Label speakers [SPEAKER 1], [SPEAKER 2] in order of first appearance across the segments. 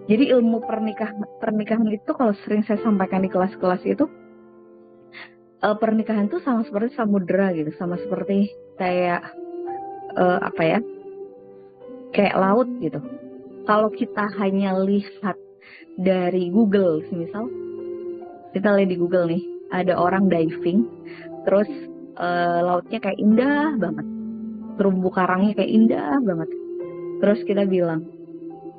[SPEAKER 1] Jadi ilmu pernikahan itu kalau sering saya sampaikan di kelas-kelas itu, pernikahan itu sama seperti samudera gitu, sama seperti kayak apa ya, kayak laut gitu. Kalau kita hanya lihat dari Google, misal kita lihat di Google nih, ada orang diving, terus lautnya kayak indah banget, terumbu karangnya kayak indah banget. Terus kita bilang,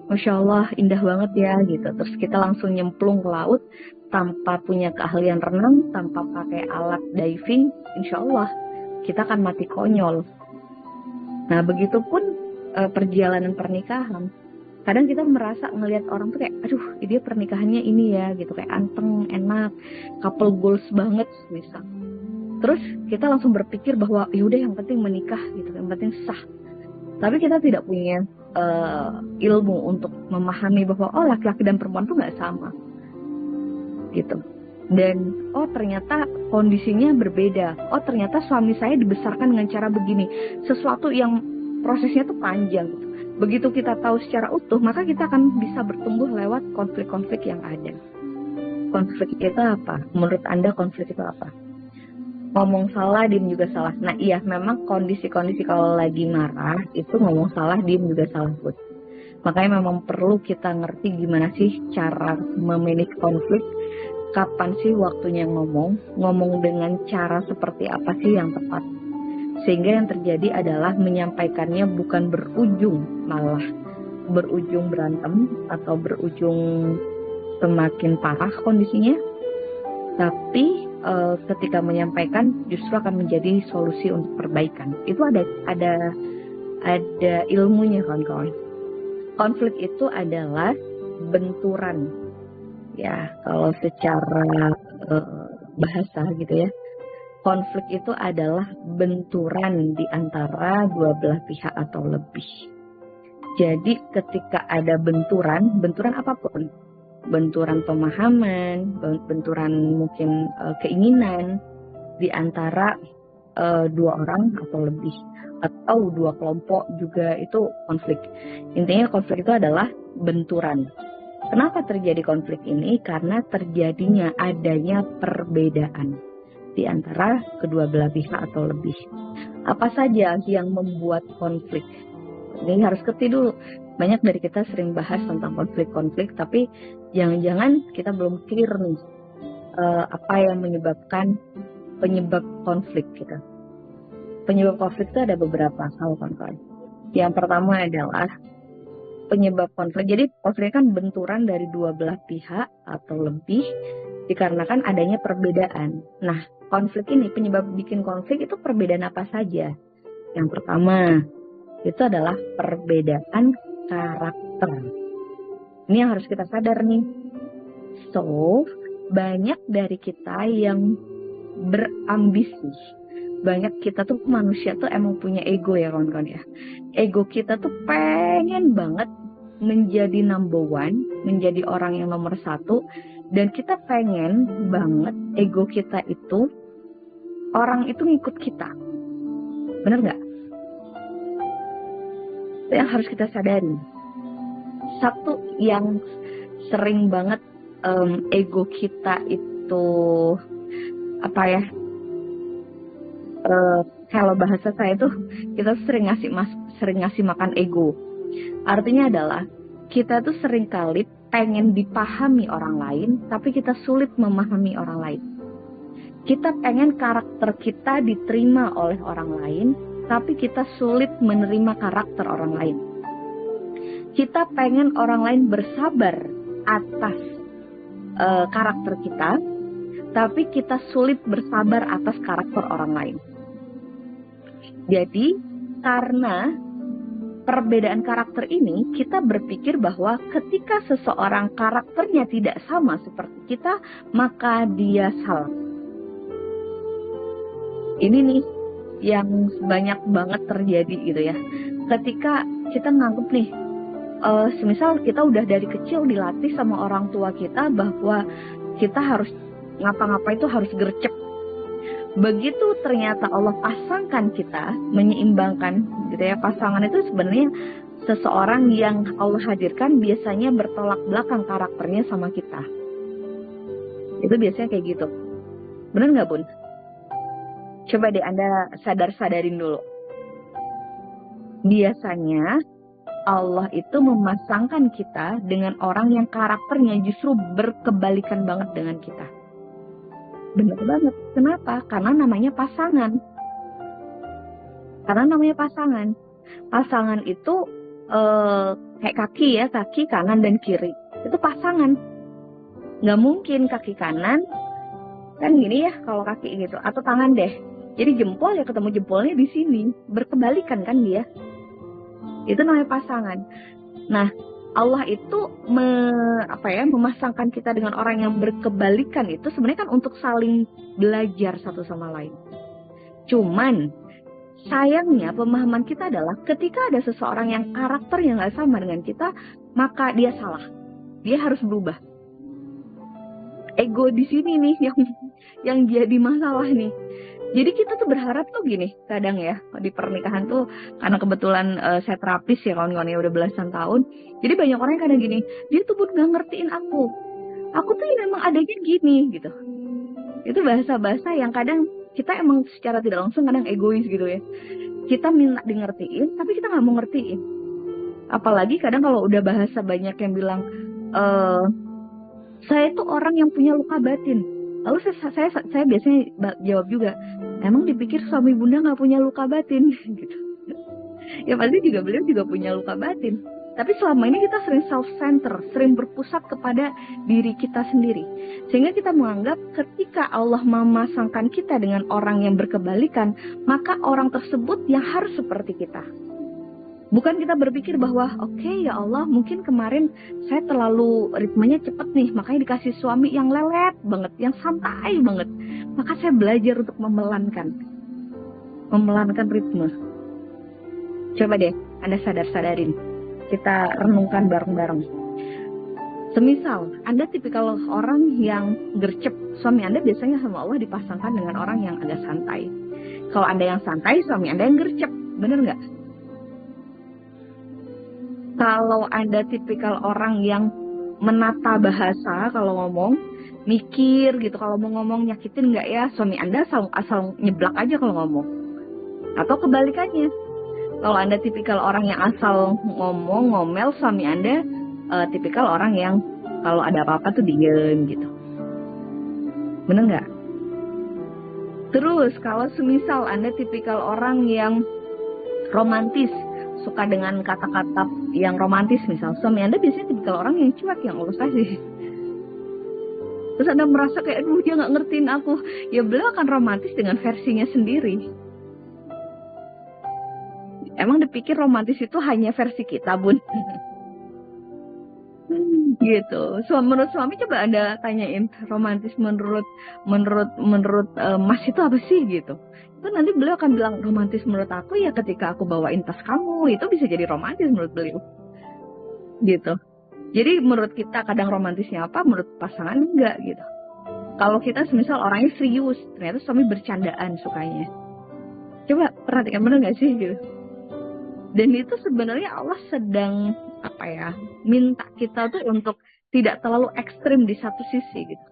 [SPEAKER 1] Masya Allah indah banget ya gitu. Terus kita langsung nyemplung ke laut tanpa punya keahlian renang, tanpa pakai alat diving, insya Allah kita akan mati konyol. Nah begitupun perjalanan pernikahan. Kadang kita merasa ngelihat orang tuh kayak, aduh dia pernikahannya ini ya gitu, kayak anteng, enak, couple goals banget misal. Terus kita langsung berpikir bahwa yaudah yang penting menikah gitu, yang penting sah. Tapi kita tidak punya ilmu untuk memahami bahwa oh laki-laki dan perempuan tuh nggak sama gitu. Dan oh ternyata kondisinya berbeda. Oh ternyata suami saya dibesarkan dengan cara begini. Sesuatu yang prosesnya tuh panjang gitu. Begitu kita tahu secara utuh, maka kita akan bisa bertumbuh lewat konflik-konflik yang ada. Konflik itu apa? Menurut Anda konflik itu apa? Ngomong salah, diem juga salah. Nah iya, memang kondisi-kondisi kalau lagi marah, itu ngomong salah, diem juga salah, Bud. Makanya memang perlu kita ngerti gimana sih cara memanage konflik, kapan sih waktunya ngomong dengan cara seperti apa sih yang tepat. Sehingga yang terjadi adalah menyampaikannya bukan berujung, malah berujung berantem atau berujung semakin parah kondisinya. Tapi ketika menyampaikan justru akan menjadi solusi untuk perbaikan. Itu ada ilmunya kawan-kawan. Konflik itu adalah benturan, ya kalau secara bahasa gitu ya. Konflik itu adalah benturan di antara dua belah pihak atau lebih. Jadi ketika ada benturan apapun, benturan pemahaman, benturan mungkin keinginan di antara dua orang atau lebih, atau dua kelompok juga itu konflik. Intinya konflik itu adalah benturan. Kenapa terjadi konflik ini? Karena terjadinya adanya perbedaan di antara kedua belah pihak atau lebih. Apa saja yang membuat konflik? Ini harus ngerti dulu. Banyak dari kita sering bahas tentang konflik-konflik, tapi jangan-jangan kita belum clear nih apa yang menyebabkan penyebab konflik kita. Penyebab konflik itu ada beberapa hal, kawan-kawan. Yang pertama adalah penyebab konflik. Jadi konflik kan benturan dari dua belah pihak atau lebih dikarenakan adanya perbedaan. Nah, konflik ini, penyebab bikin konflik itu perbedaan apa saja? Yang pertama, itu adalah perbedaan karakter. Ini yang harus kita sadar nih. So, banyak dari kita yang berambisi. Banyak kita tuh manusia tuh emang punya ego ya kawan-kawan ya. Ego kita tuh pengen banget menjadi number one, menjadi orang yang nomor satu. Dan kita pengen banget ego kita itu, orang itu ngikut kita. Bener nggak? Itu yang harus kita sadari. Satu yang sering banget ego kita itu apa ya? Kalau bahasa saya tuh kita sering ngasih makan ego. Artinya adalah kita tuh sering kali pengen dipahami orang lain, tapi kita sulit memahami orang lain. Kita pengen karakter kita diterima oleh orang lain, tapi kita sulit menerima karakter orang lain. Kita pengen orang lain bersabar atas karakter kita, tapi kita sulit bersabar atas karakter orang lain. Jadi, karena perbedaan karakter ini, kita berpikir bahwa ketika seseorang karakternya tidak sama seperti kita, maka dia salah. Ini nih yang banyak banget terjadi gitu ya. Ketika kita nganggep nih, semisal kita udah dari kecil dilatih sama orang tua kita bahwa kita harus ngapa-ngapa itu harus gercep. Begitu ternyata Allah pasangkan kita, menyeimbangkan gitu ya, pasangan itu sebenarnya seseorang yang Allah hadirkan biasanya bertolak belakang karakternya sama kita. Itu biasanya kayak gitu. Bener nggak, Bun? Coba deh Anda sadar-sadarin dulu. Biasanya Allah itu memasangkan kita dengan orang yang karakternya justru berkebalikan banget dengan kita. Bener banget. Kenapa? Karena namanya pasangan. Pasangan itu kayak kaki ya, kaki kanan dan kiri. Itu pasangan. Nggak mungkin kaki kanan, kan gini ya kalau kaki gitu. Atau tangan deh. Jadi jempol ya ketemu jempolnya di sini. Berkebalikan kan dia. Itu namanya pasangan. Nah, Allah itu memasangkan kita dengan orang yang berkebalikan itu sebenarnya kan untuk saling belajar satu sama lain. Cuman sayangnya pemahaman kita adalah ketika ada seseorang yang karakternya nggak sama dengan kita, maka dia salah. Dia harus berubah. Ego di sini nih yang jadi masalah nih. Jadi kita tuh berharap tuh gini, kadang ya di pernikahan tuh karena kebetulan saya terapis ya kawan-kawannya udah belasan tahun. Jadi banyak orang yang kadang gini, dia tuh nggak ngertiin aku. Aku tuh memang adanya gini gitu. Itu bahasa-bahasa yang kadang kita emang secara tidak langsung kadang egois gitu ya. Kita minta di ngertiin, tapi kita nggak mau ngertiin. Apalagi kadang kalau udah bahasa banyak yang bilang, saya tuh orang yang punya luka batin. Lalu saya biasanya jawab juga, emang dipikir suami bunda nggak punya luka batin gitu. Ya pasti juga beliau juga punya luka batin. Tapi selama ini kita sering self-center, sering berpusat kepada diri kita sendiri. Sehingga kita menganggap ketika Allah memasangkan kita dengan orang yang berkebalikan, maka orang tersebut yang harus seperti kita. Bukan kita berpikir bahwa oke, ya Allah mungkin kemarin saya terlalu ritmenya cepet nih, makanya dikasih suami yang lelet banget, yang santai banget. Maka saya belajar untuk memelankan ritme. Coba deh Anda sadar-sadarin, kita renungkan bareng-bareng. Semisal Anda tipikal orang yang gercep, suami Anda biasanya sama Allah dipasangkan dengan orang yang agak santai. Kalau Anda yang santai, suami Anda yang gercep, bener nggak? Kalau Anda tipikal orang yang menata bahasa kalau ngomong, mikir gitu kalau mau ngomong nyakitin nggak ya, suami Anda asal nyeblak aja kalau ngomong. Atau kebalikannya, kalau Anda tipikal orang yang asal ngomel, suami Anda tipikal orang yang kalau ada apa-apa tuh diem gitu. Bener nggak? Terus kalau semisal Anda tipikal orang yang romantis, suka dengan kata-kata yang romantis misal, suami Anda biasanya tipikal orang yang cuek, yang Allah kasih. Terus Anda merasa kayak, aduh dia gak ngertiin aku. Ya beliau akan romantis dengan versinya sendiri. Emang dipikir romantis itu hanya versi kita, Bun? Gitu. Menurut suami coba Anda tanyain, romantis menurut Mas itu apa sih gitu. Itu nanti beliau akan bilang, romantis menurut aku ya ketika aku bawain tas kamu, itu bisa jadi romantis menurut beliau. Gitu. Jadi menurut kita kadang romantisnya apa, menurut pasangan enggak gitu. Kalau kita semisal orangnya serius, ternyata suami bercandaan sukanya. Coba perhatikan, bener gak sih gitu. Dan itu sebenarnya Allah sedang minta kita tuh untuk tidak terlalu ekstrim di satu sisi gitu.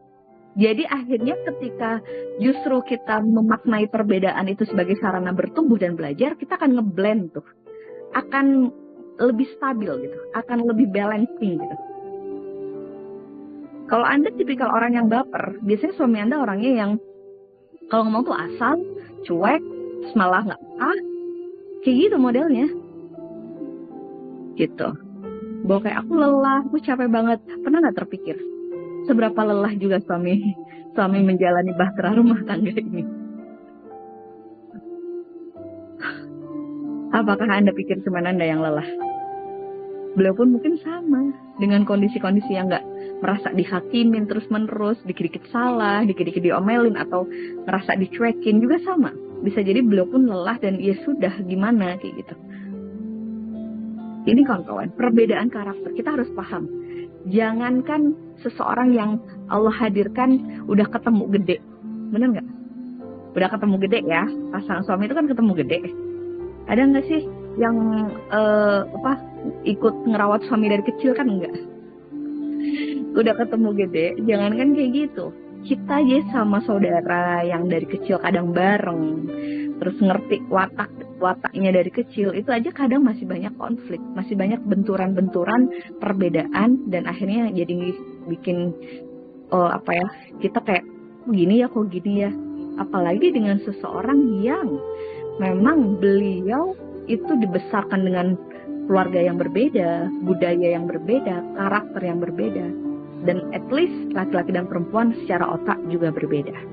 [SPEAKER 1] Jadi akhirnya ketika justru kita memaknai perbedaan itu sebagai sarana bertumbuh dan belajar, kita akan ngeblend tuh. Akan lebih stabil gitu, akan lebih balancing gitu. Kalau Anda tipikal orang yang baper, biasanya suami Anda orangnya yang kalau ngomong tuh asal, cuek, malah nggak kayak gitu modelnya. Gitu. Bahwa kayak aku lelah, aku capek banget. Pernah nggak terpikir seberapa lelah juga suami menjalani bahtera rumah tangga ini? Apakah Anda pikir cuma Anda yang lelah? Beliau pun mungkin sama dengan kondisi-kondisi yang nggak merasa dihakimin terus-menerus, dikit-dikit salah, dikit-dikit diomelin atau merasa dicuekin juga sama. Bisa jadi beliau pun lelah dan ya sudah gimana kayak gitu. Ini kawan-kawan, perbedaan karakter kita harus paham. Jangankan seseorang yang Allah hadirkan udah ketemu gede, bener nggak? Udah ketemu gede ya, pasangan suami itu kan ketemu gede. Ada nggak sih yang ikut ngerawat suami dari kecil kan enggak. Udah ketemu gede, jangankan kayak gitu. Kita aja sama saudara yang dari kecil kadang bareng, terus ngerti wataknya dari kecil, itu aja kadang masih banyak konflik, masih banyak benturan-benturan, perbedaan, dan akhirnya jadi bikin apa ya, kita kayak kok gini ya. Apalagi dengan seseorang yang memang beliau itu dibesarkan dengan keluarga yang berbeda, budaya yang berbeda, karakter yang berbeda, dan at least laki-laki dan perempuan secara otak juga berbeda.